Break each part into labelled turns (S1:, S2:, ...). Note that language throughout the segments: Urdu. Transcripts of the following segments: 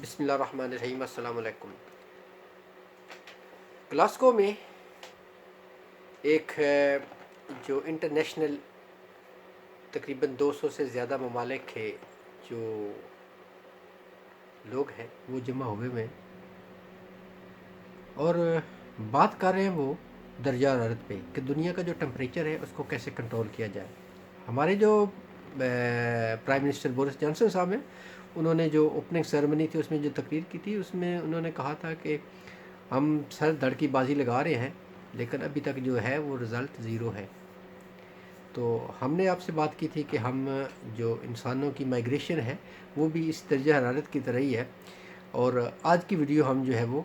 S1: بسم اللہ الرحمن الرحیم۔ السلام علیکم۔ گلاسکو میں ایک جو انٹرنیشنل تقریباً 200 سے زیادہ ممالک کے جو لوگ ہیں وہ جمع ہوئے ہیں اور بات کر رہے ہیں وہ درجہ حرارت پہ کہ دنیا کا جو ٹمپریچر ہے اس کو کیسے کنٹرول کیا جائے۔ ہمارے جو پرائم منسٹر بورس جانسن صاحب ہیں، انہوں نے جو اوپننگ سیرمنی تھی اس میں جو تقریر کی تھی، اس میں انہوں نے کہا تھا کہ ہم سر دھڑ کی بازی لگا رہے ہیں لیکن ابھی تک جو ہے وہ رزلٹ زیرو ہے۔ تو ہم نے آپ سے بات کی تھی کہ ہم جو انسانوں کی مائگریشن ہے وہ بھی اس درجہ حرارت کی طرح ہی ہے، اور آج کی ویڈیو ہم جو ہے وہ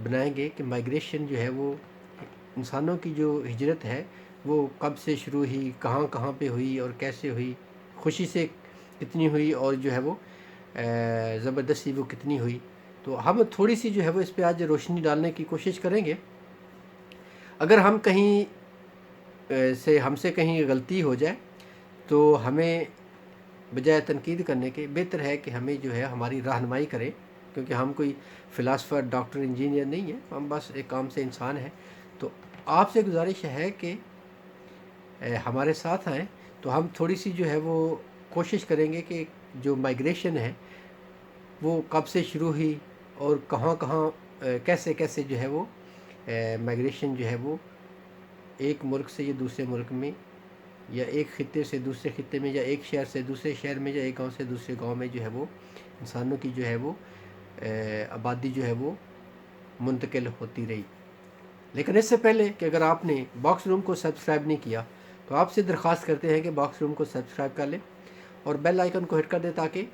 S1: بنائیں گے کہ مائگریشن جو ہے وہ انسانوں کی جو ہجرت ہے وہ کب سے شروع ہوئی، کہاں کہاں پہ ہوئی اور کیسے ہوئی، خوشی سے کتنی ہوئی اور جو ہے وہ زبردستی وہ کتنی ہوئی۔ تو ہم تھوڑی سی جو ہے وہ اس پہ آج روشنی ڈالنے کی کوشش کریں گے۔ اگر ہم کہیں ہم سے کہیں غلطی ہو جائے تو ہمیں بجائے تنقید کرنے کے بہتر ہے کہ ہمیں جو ہے ہماری رہنمائی کرے، کیونکہ ہم کوئی فلاسفر، ڈاکٹر، انجینئر نہیں ہیں، ہم بس ایک عام سے انسان ہیں۔ تو آپ سے گزارش ہے کہ ہمارے ساتھ آئیں، تو ہم تھوڑی سی جو ہے وہ کوشش کریں گے کہ جو مائگریشن ہے وہ کب سے شروع ہوئی اور کہاں کہاں کیسے کیسے جو ہے وہ مائگریشن جو ہے وہ ایک ملک سے یا دوسرے ملک میں، یا ایک خطے سے دوسرے خطے میں، یا ایک شہر سے دوسرے شہر میں، یا ایک گاؤں سے دوسرے گاؤں میں جو ہے وہ انسانوں کی جو ہے وہ آبادی جو ہے وہ منتقل ہوتی رہی۔ لیکن اس سے پہلے کہ اگر آپ نے باکس روم کو سبسکرائب نہیں کیا تو آپ سے درخواست کرتے ہیں کہ باکس روم کو سبسکرائب کر لیں اور بیل آئیکن کو ہٹ کر دیں تاکہ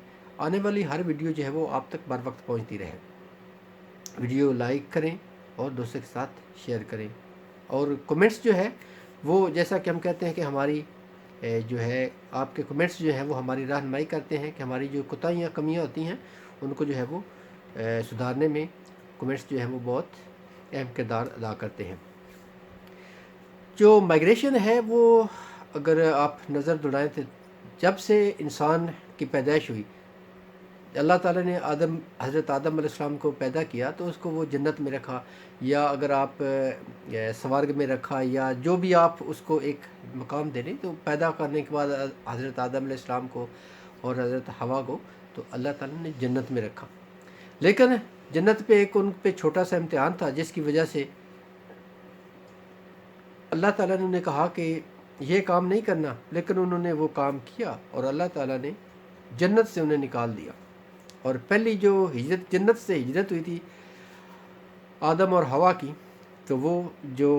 S1: آنے والی ہر ویڈیو جو ہے وہ آپ تک بر وقت پہنچتی رہے۔ ویڈیو لائک کریں اور دوستوں کے ساتھ شیئر کریں، اور کمنٹس جو ہے وہ جیسا کہ ہم کہتے ہیں کہ ہماری جو ہے آپ کے کمنٹس جو ہیں وہ ہماری رہنمائی کرتے ہیں کہ ہماری جو کوتاہیاں کمیاں ہوتی ہیں ان کو جو ہے وہ سدھارنے میں کمنٹس جو ہیں وہ بہت اہم کردار ادا کرتے ہیں۔ جو مائگریشن ہے وہ اگر آپ نظر دوڑائیں تو جب سے انسان کی پیدائش ہوئی، اللہ تعالیٰ نے حضرت آدم علیہ السلام کو پیدا کیا تو اس کو وہ جنت میں رکھا، یا اگر آپ سوارگ میں رکھا، یا جو بھی آپ اس کو ایک مقام دے لیں، تو پیدا کرنے کے بعد حضرت آدم علیہ السلام کو اور حضرت حوا کو تو اللہ تعالیٰ نے جنت میں رکھا۔ لیکن جنت پہ ایک ان پہ چھوٹا سا امتحان تھا جس کی وجہ سے اللہ تعالیٰ نے انہیں کہا کہ یہ کام نہیں کرنا، لیکن انہوں نے وہ کام کیا اور اللہ تعالیٰ نے جنت سے انہیں نکال دیا۔ اور پہلی جو ہجرت جنت سے ہجرت ہوئی تھی آدم اور حوا کی، تو وہ جو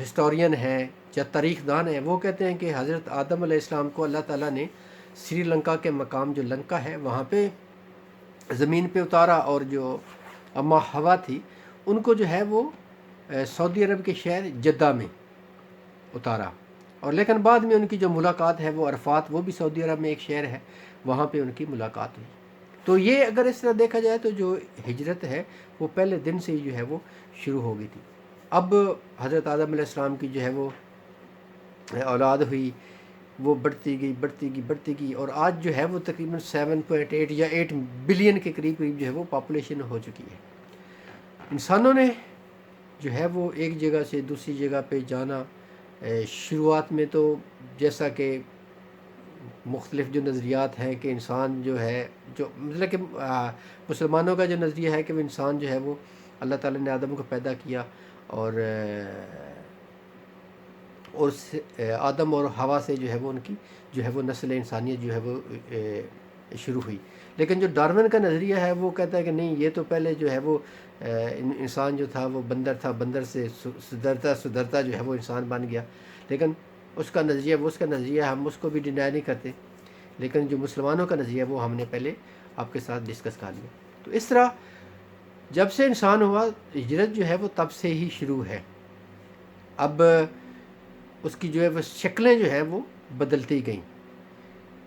S1: ہسٹورین ہیں یا تاریخ دان ہیں وہ کہتے ہیں کہ حضرت آدم علیہ السلام کو اللہ تعالیٰ نے سری لنکا کے مقام جو لنکا ہے وہاں پہ زمین پہ اتارا، اور جو اما حوا تھی ان کو جو ہے وہ سعودی عرب کے شہر جدہ میں اتارا، اور لیکن بعد میں ان کی جو ملاقات ہے وہ عرفات، وہ بھی سعودی عرب میں ایک شہر ہے، وہاں پہ ان کی ملاقات ہوئی۔ تو یہ اگر اس طرح دیکھا جائے تو جو ہجرت ہے وہ پہلے دن سے ہی جو ہے وہ شروع ہو گئی تھی۔ اب حضرت آدم علیہ السلام کی جو ہے وہ اولاد ہوئی، وہ بڑھتی گئی، اور آج جو ہے وہ تقریباً 7.8 یا 8 بلین کے قریب جو ہے وہ پاپولیشن ہو چکی ہے۔ انسانوں نے جو ہے وہ ایک جگہ سے دوسری جگہ پہ جانا، شروعات میں تو جیسا کہ مختلف جو نظریات ہیں کہ انسان جو ہے جو مطلب کہ مسلمانوں کا جو نظریہ ہے کہ وہ انسان جو ہے وہ اللہ تعالیٰ نے آدم کو پیدا کیا، اور آدم اور حوا سے جو ہے وہ ان کی جو ہے وہ نسل انسانیت جو ہے وہ شروع ہوئی۔ لیکن جو ڈارون کا نظریہ ہے وہ کہتا ہے کہ نہیں، یہ تو پہلے جو ہے وہ انسان جو تھا وہ بندر تھا، بندر سے سدھرتا جو ہے وہ انسان بن گیا۔ لیکن اس کا نظریہ ہم اس کو بھی ڈینائی نہیں کرتے، لیکن جو مسلمانوں کا نظریہ وہ ہم نے پہلے آپ کے ساتھ ڈسکس کر لیا۔ تو اس طرح جب سے انسان ہوا ہجرت جو ہے وہ تب سے ہی شروع ہے۔ اب اس کی جو ہے وہ شکلیں جو ہیں وہ بدلتی گئیں۔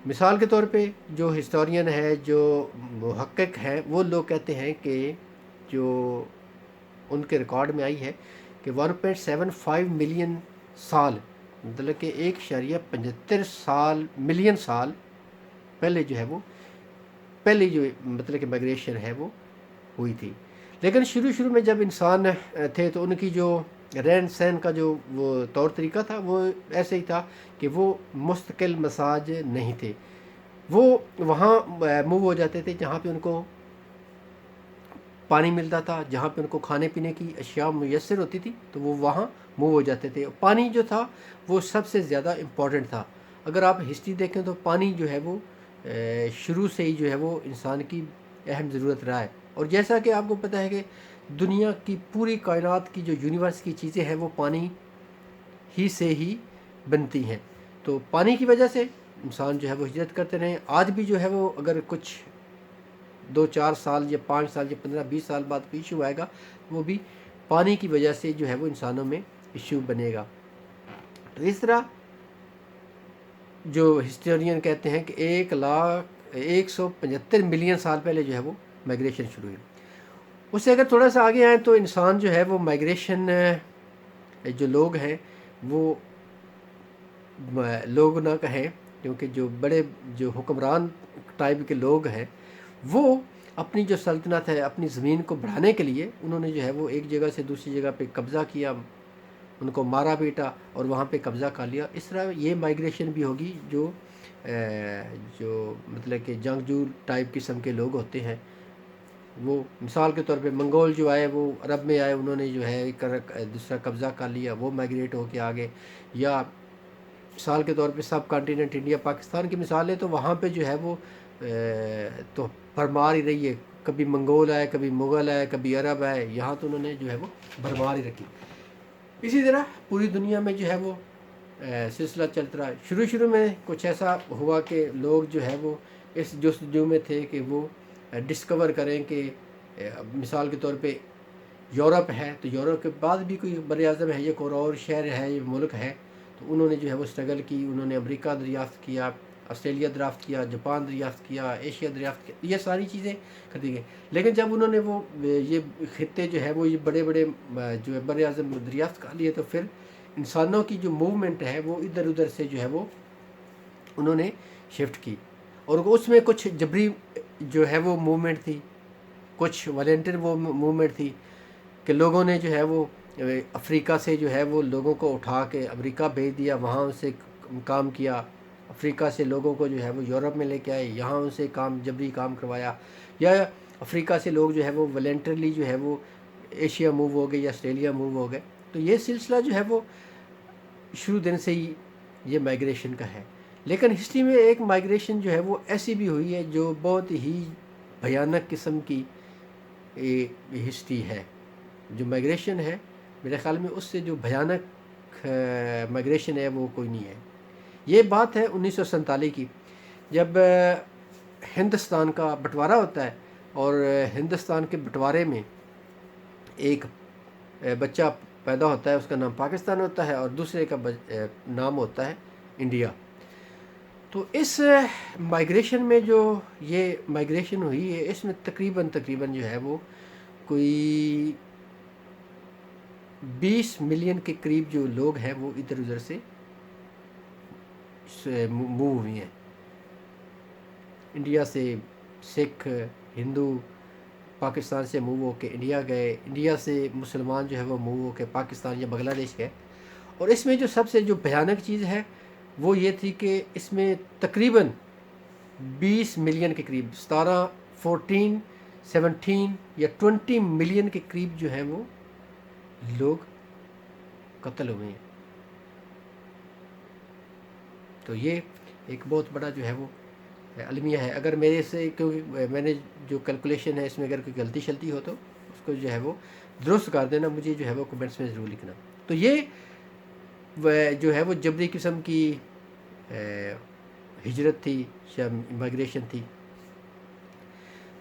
S1: مثال کے طور پہ جو ہسٹورین ہے، جو محقق ہیں، وہ لوگ کہتے ہیں کہ جو ان کے ریکارڈ میں آئی ہے کہ 1.75 ملین سال، مطلب کہ 1.75 ملین سال پہلے جو ہے وہ پہلی جو مطلب کہ مائگریشن ہے وہ ہوئی تھی. لیکن شروع میں جب انسان تھے تو ان کی جو رہن سہن کا جو وہ طور طریقہ تھا وہ ایسے ہی تھا کہ وہ مستقل مساج نہیں تھے. وہ وہاں موو ہو جاتے تھے جہاں پہ ان کو پانی ملتا تھا، جہاں پہ ان کو کھانے پینے کی اشیاء میسر ہوتی تھی تو وہ وہاں موو ہو جاتے تھے. پانی جو تھا وہ سب سے زیادہ امپورٹنٹ تھا. اگر آپ ہسٹری دیکھیں تو پانی جو ہے وہ شروع سے ہی جو ہے وہ انسان کی اہم ضرورت رہا ہے. اور جیسا کہ آپ کو پتہ ہے کہ دنیا کی پوری کائنات کی جو یونیورس کی چیزیں ہیں وہ پانی ہی سے ہی بنتی ہیں. تو پانی کی وجہ سے انسان جو ہے وہ ہجرت کرتے رہے. آج بھی جو ہے وہ اگر کچھ 2-4 سال یا 5 سال یا 15-20 سال بعد کوئی ایشو آئے گا وہ بھی پانی کی وجہ سے جو ہے وہ انسانوں میں ایشو بنے گا. تو اس طرح جو ہسٹورین کہتے ہیں کہ 175 ملین سال پہلے جو ہے وہ مائگریشن شروع ہوئی. اس سے اگر تھوڑا سا آگے آئیں تو انسان جو ہے وہ مائگریشن جو لوگ ہیں وہ لوگ نہ کہیں کیونکہ جو بڑے جو حکمران ٹائپ کے لوگ ہیں وہ اپنی جو سلطنت ہے اپنی زمین کو بڑھانے کے لیے انہوں نے جو ہے وہ ایک جگہ سے دوسری جگہ پہ قبضہ کیا، ان کو مارا پیٹا اور وہاں پہ قبضہ کر لیا. اس طرح یہ مائگریشن بھی ہوگی جو مطلب کہ جنگجو ٹائپ قسم کے لوگ ہوتے ہیں. وہ مثال کے طور پہ منگول جو آئے وہ عرب میں آئے، انہوں نے جو ہے دوسرا قبضہ کر لیا، وہ مائگریٹ ہو کے آگے. یا مثال کے طور پہ سب کانٹیننٹ انڈیا پاکستان کی مثال ہے تو وہاں پہ جو ہے وہ تو بھرمار ہی رہی ہے. کبھی منگول آئے، کبھی مغل آئے، کبھی عرب آئے، یہاں تو انہوں نے جو ہے وہ بھرمار ہی رکھی. اسی طرح پوری دنیا میں جو ہے وہ سلسلہ چلتا رہا. شروع میں کچھ ایسا ہوا کہ لوگ جو ہے وہ اس جستجو میں تھے کہ وہ ڈسکور کریں کہ مثال کے طور پہ یورپ ہے تو یورپ کے بعد بھی کوئی بر اعظم ہے یا کوئی اور شہر ہے یا ملک ہے تو انہوں نے جو ہے وہ اسٹرگل کی. انہوں نے امریکہ دریافت کیا، آسٹریلیا دریافت کیا، جاپان دریافت کیا، ایشیا دریافت کیا، یہ ساری چیزیں کرتی گئی. لیکن جب انہوں نے وہ یہ خطے جو ہے وہ یہ بڑے جو ہے بر اعظم دریافت کر لیے تو پھر انسانوں کی جو موومنٹ ہے وہ ادھر ادھر سے جو ہے وہ انہوں نے شفٹ کی. اور اس میں کچھ جبری جو ہے وہ موومنٹ تھی، کچھ والنٹیر وہ موومنٹ تھی کہ لوگوں نے جو ہے وہ افریقہ سے جو ہے وہ لوگوں کو اٹھا کے امریکہ بھیج دیا، وہاں ان سے کام کیا. افریقہ سے لوگوں کو جو ہے وہ یورپ میں لے کے آئے، یہاں ان سے جبری کام کروایا. یا افریقہ سے لوگ جو ہے وہ والنٹرلی جو ہے وہ ایشیا موو ہو گئے یا آسٹریلیا موو ہو گئے. تو یہ سلسلہ جو ہے وہ شروع دن سے ہی یہ مائگریشن کا ہے. لیکن ہسٹری میں ایک مائگریشن جو ہے وہ ایسی بھی ہوئی ہے جو بہت ہی بھیانک قسم کی ہسٹری ہے. جو مائگریشن ہے میرے خیال میں اس سے جو بھیانک مائگریشن ہے وہ کوئی نہیں ہے. یہ بات ہے 1947 کی، جب ہندوستان کا بٹوارہ ہوتا ہے اور ہندوستان کے بٹوارے میں ایک بچہ پیدا ہوتا ہے، اس کا نام پاکستان ہوتا ہے اور دوسرے کا نام ہوتا ہے انڈیا. تو اس مائگریشن میں جو یہ مائگریشن ہوئی ہے اس میں تقریباً جو ہے وہ کوئی 20 ملین کے قریب جو لوگ ہیں وہ ادھر ادھر سے موو ہوئی ہیں. انڈیا سے سکھ، ہندو پاکستان سے موو ہو کے انڈیا گئے، انڈیا سے مسلمان جو ہے وہ موو ہو کے پاکستان یا بنگلہ دیش گئے. اور اس میں جو سب سے جو بھیانک چیز ہے وہ یہ تھی کہ اس میں تقریباً 20 ملین کے قریب 17 یا 20 ملین کے قریب جو ہیں وہ لوگ قتل ہوئے ہیں. تو یہ ایک بہت بڑا جو ہے وہ المیہ ہے. اگر میرے سے کیونکہ میں نے جو کیلکولیشن ہے اس میں اگر کوئی غلطی شلطی ہو تو اس کو جو ہے وہ درست کر دینا، مجھے جو ہے وہ کمنٹس میں ضرور لکھنا. تو یہ جو ہے وہ جبری قسم کی ہجرت تھی یا مائگریشن تھی.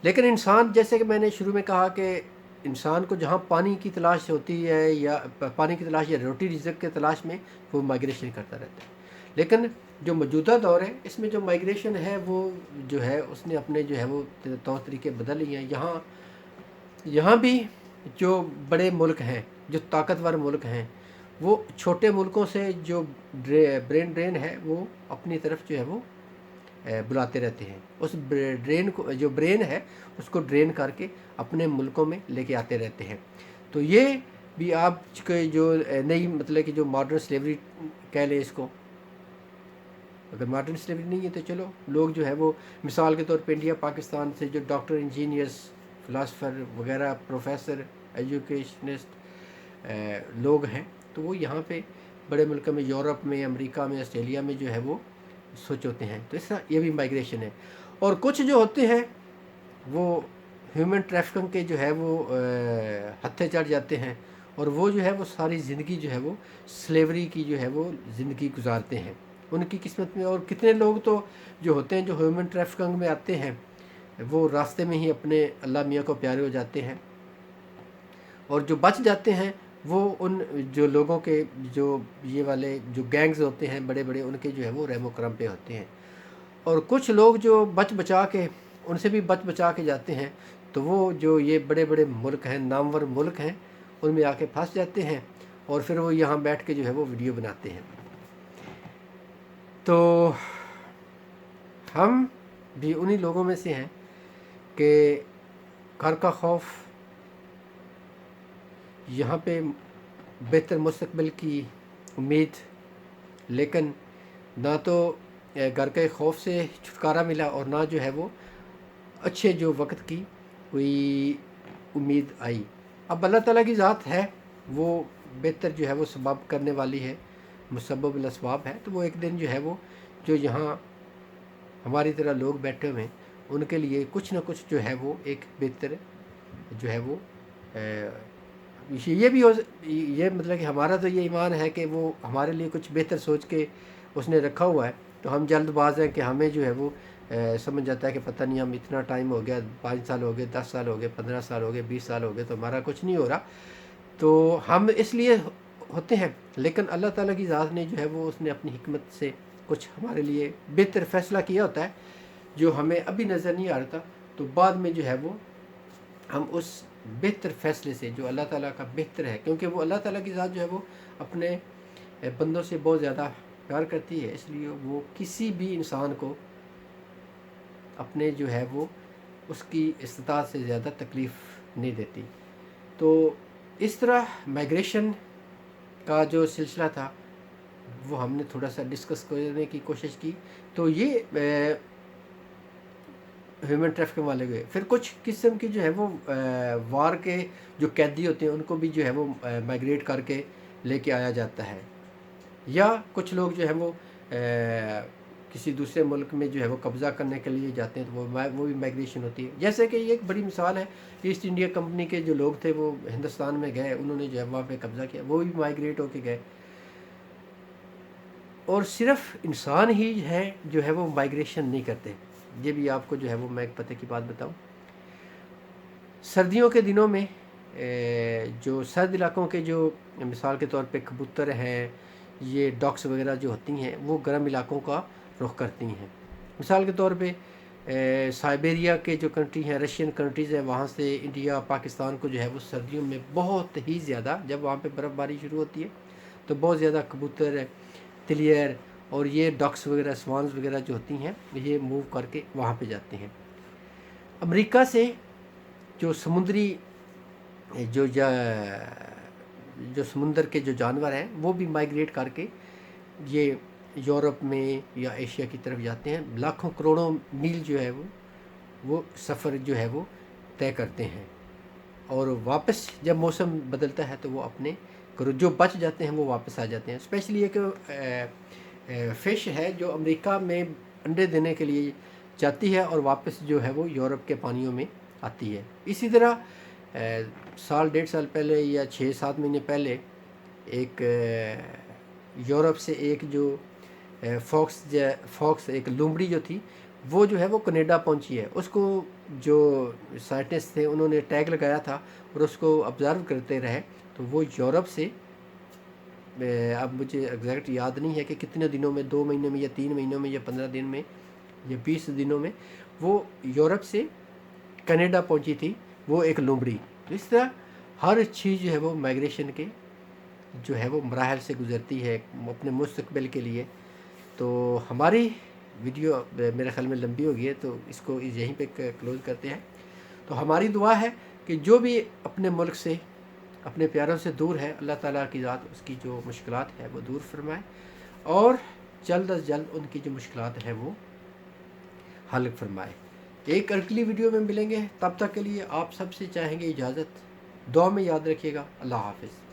S1: لیکن انسان جیسے کہ میں نے شروع میں کہا کہ انسان کو جہاں پانی کی تلاش ہوتی ہے یا پانی کی تلاش یا روٹی رزق کے تلاش میں وہ مائگریشن کرتا رہتا ہے. لیکن جو موجودہ دور ہے اس میں جو مائگریشن ہے وہ جو ہے اس نے اپنے جو ہے وہ طور طریقے بدل لیے ہیں. یہاں بھی جو بڑے ملک ہیں، جو طاقتور ملک ہیں، وہ چھوٹے ملکوں سے جو برین ڈرین ہے وہ اپنی طرف جو ہے وہ بلاتے رہتے ہیں، اس ڈرین کو، جو برین ہے اس کو ڈرین کر کے اپنے ملکوں میں لے کے آتے رہتے ہیں۔ تو یہ بھی آپ کے جو نئی مطلب کہ جو ماڈرن سلیوری کہہ لیں اس کو، اگر ماڈرن سلیوری نہیں ہے تو چلو لوگ جو ہے وہ مثال کے طور پہ انڈیا پاکستان سے جو ڈاکٹر، انجینئرس، فلاسفر وغیرہ، پروفیسر، ایجوکیشنسٹ لوگ ہیں، تو وہ یہاں پہ بڑے ملکوں میں، یورپ میں، امریکہ میں، آسٹریلیا میں جو ہے وہ سوچ ہوتے ہیں۔ تو اس طرح یہ بھی مائگریشن ہے۔ اور کچھ جو ہوتے ہیں وہ ہیومن ٹریفکنگ کے جو ہے وہ ہتھے چڑھ جاتے ہیں، اور وہ جو ہے وہ ساری زندگی جو ہے وہ سلیوری کی جو ہے وہ زندگی گزارتے ہیں ان کی قسمت میں۔ اور کتنے لوگ تو جو ہوتے ہیں جو ہیومن ٹریفکنگ میں آتے ہیں، وہ راستے میں ہی اپنے اللہ میاں کو پیارے ہو جاتے ہیں، اور جو بچ جاتے ہیں وہ ان جو لوگوں کے جو یہ والے جو گینگز ہوتے ہیں بڑے بڑے، ان کے جو ہے وہ رحم و کرم پہ ہوتے ہیں۔ اور کچھ لوگ جو بچا کے، ان سے بھی بچا کے جاتے ہیں، تو وہ جو یہ بڑے بڑے ملک ہیں، نامور ملک ہیں، ان میں آ کے پھنس جاتے ہیں، اور پھر وہ یہاں بیٹھ کے جو ہے وہ ویڈیو بناتے ہیں۔ تو ہم بھی انہی لوگوں میں سے ہیں کہ گھر کا خوف، یہاں پہ بہتر مستقبل کی امید، لیکن نہ تو گھر کے خوف سے چھٹکارا ملا، اور نہ جو ہے وہ اچھے جو وقت کی کوئی امید آئی۔ اب اللہ تعالیٰ کی ذات ہے، وہ بہتر جو ہے وہ سبب کرنے والی ہے، مسبب الاسباب ہے۔ تو وہ ایک دن جو ہے وہ جو یہاں ہماری طرح لوگ بیٹھے ہوئے ہیں، ان کے لیے کچھ نہ کچھ جو ہے وہ ایک بہتر جو ہے وہ یہ بھی یہ مطلب کہ ہمارا تو یہ ایمان ہے کہ وہ ہمارے لیے کچھ بہتر سوچ کے اس نے رکھا ہوا ہے۔ تو ہم جلد باز ہیں کہ ہمیں جو ہے وہ سمجھ جاتا ہے کہ پتہ نہیں، ہم اتنا ٹائم ہو گیا، 5 سال ہو گئے، 10 سال ہو گئے، 15 سال ہو گئے، 20 سال ہو گئے، تو ہمارا کچھ نہیں ہو رہا، تو ہم اس لیے ہوتے ہیں۔ لیکن اللہ تعالیٰ کی ذات نے جو ہے وہ اس نے اپنی حکمت سے کچھ ہمارے لیے بہتر فیصلہ کیا ہوتا ہے، جو ہمیں ابھی نظر نہیں آ رہا تھا، تو بعد میں جو ہے وہ ہم اس بہتر فیصلے سے، جو اللہ تعالیٰ کا بہتر ہے، کیونکہ وہ اللہ تعالیٰ کی ذات جو ہے وہ اپنے بندوں سے بہت زیادہ پیار کرتی ہے، اس لیے وہ کسی بھی انسان کو اپنے جو ہے وہ اس کی استطاعت سے زیادہ تکلیف نہیں دیتی۔ تو اس طرح مائگریشن کا جو سلسلہ تھا وہ ہم نے تھوڑا سا ڈسکس کرنے کی کوشش کی۔ تو یہ ہیومن ٹریفکنگ والے گئے، پھر کچھ قسم کی جو ہے وہ وار کے جو قیدی ہوتے ہیں ان کو بھی جو ہے وہ مائگریٹ کر کے لے کے آیا جاتا ہے، یا کچھ لوگ جو ہے وہ کسی دوسرے ملک میں جو ہے وہ قبضہ کرنے کے لیے جاتے ہیں، تو وہ بھی مائگریشن ہوتی ہے۔ جیسے کہ یہ ایک بڑی مثال ہے، ایسٹ انڈیا کمپنی کے جو لوگ تھے وہ ہندوستان میں گئے، انہوں نے جو ہے وہاں پہ قبضہ کیا، وہ بھی مائگریٹ ہو کے گئے۔ اور صرف انسان ہی ہے جو ہے وہ مائگریشن نہیں کرتے۔ یہ بھی آپ کو جو ہے وہ میں ایک پتہ کی بات بتاؤں، سردیوں کے دنوں میں جو سرد علاقوں کے جو مثال کے طور پہ کبوتر ہیں، یہ ڈاکس وغیرہ جو ہوتی ہیں، وہ گرم علاقوں کا رخ کرتی ہیں۔ مثال کے طور پہ سائبیریا کے جو کنٹری ہیں، رشین کنٹریز ہیں، وہاں سے انڈیا پاکستان کو جو ہے وہ سردیوں میں بہت ہی زیادہ، جب وہاں پہ برف باری شروع ہوتی ہے تو بہت زیادہ کبوتر، تلیر اور یہ ڈاکس وغیرہ، سوانز وغیرہ جو ہوتی ہیں، یہ موو کر کے وہاں پہ جاتے ہیں۔ امریکہ سے جو سمندری جو سمندر کے جو جانور ہیں وہ بھی مائگریٹ کر کے یہ یورپ میں یا ایشیا کی طرف جاتے ہیں، لاکھوں کروڑوں میل جو ہے وہ سفر جو ہے وہ طے کرتے ہیں، اور واپس جب موسم بدلتا ہے تو وہ اپنے جو بچ جاتے ہیں وہ واپس آ جاتے ہیں۔ اسپیشلی ایک فش ہے جو امریکہ میں انڈے دینے کے لیے جاتی ہے اور واپس جو ہے وہ یورپ کے پانیوں میں آتی ہے۔ اسی طرح سال 1.5 سال پہلے یا 6-7 مہینے پہلے ایک یورپ سے ایک جو فاکس ایک لومڑی جو تھی، وہ جو ہے وہ کینیڈا پہنچی ہے۔ اس کو جو سائنٹسٹ تھے انہوں نے ٹیگ لگایا تھا اور اس کو آبزرو کرتے رہے، تو وہ یورپ سے، اب مجھے ایگزیکٹ یاد نہیں ہے کہ کتنے دنوں میں، 2 مہینے میں یا 3 مہینوں میں یا 15 دن میں یا 20 دنوں میں، وہ یورپ سے کینیڈا پہنچی تھی، وہ ایک لومڑی۔ اس طرح ہر چیز جو ہے وہ مائگریشن کے جو ہے وہ مراحل سے گزرتی ہے اپنے مستقبل کے لیے۔ تو ہماری ویڈیو میرے خیال میں لمبی ہو گئی ہے، تو اس کو یہیں پہ کلوز کرتے ہیں۔ تو ہماری دعا ہے کہ جو بھی اپنے ملک سے اپنے پیاروں سے دور ہے، اللہ تعالیٰ کی ذات اس کی جو مشکلات ہے وہ دور فرمائے، اور جلد از جلد ان کی جو مشکلات ہے وہ حل فرمائے۔ ایک اگلی ویڈیو میں ملیں گے، تب تک کے لیے آپ سب سے چاہیں گے اجازت، دعا میں یاد رکھیے گا۔ اللہ حافظ۔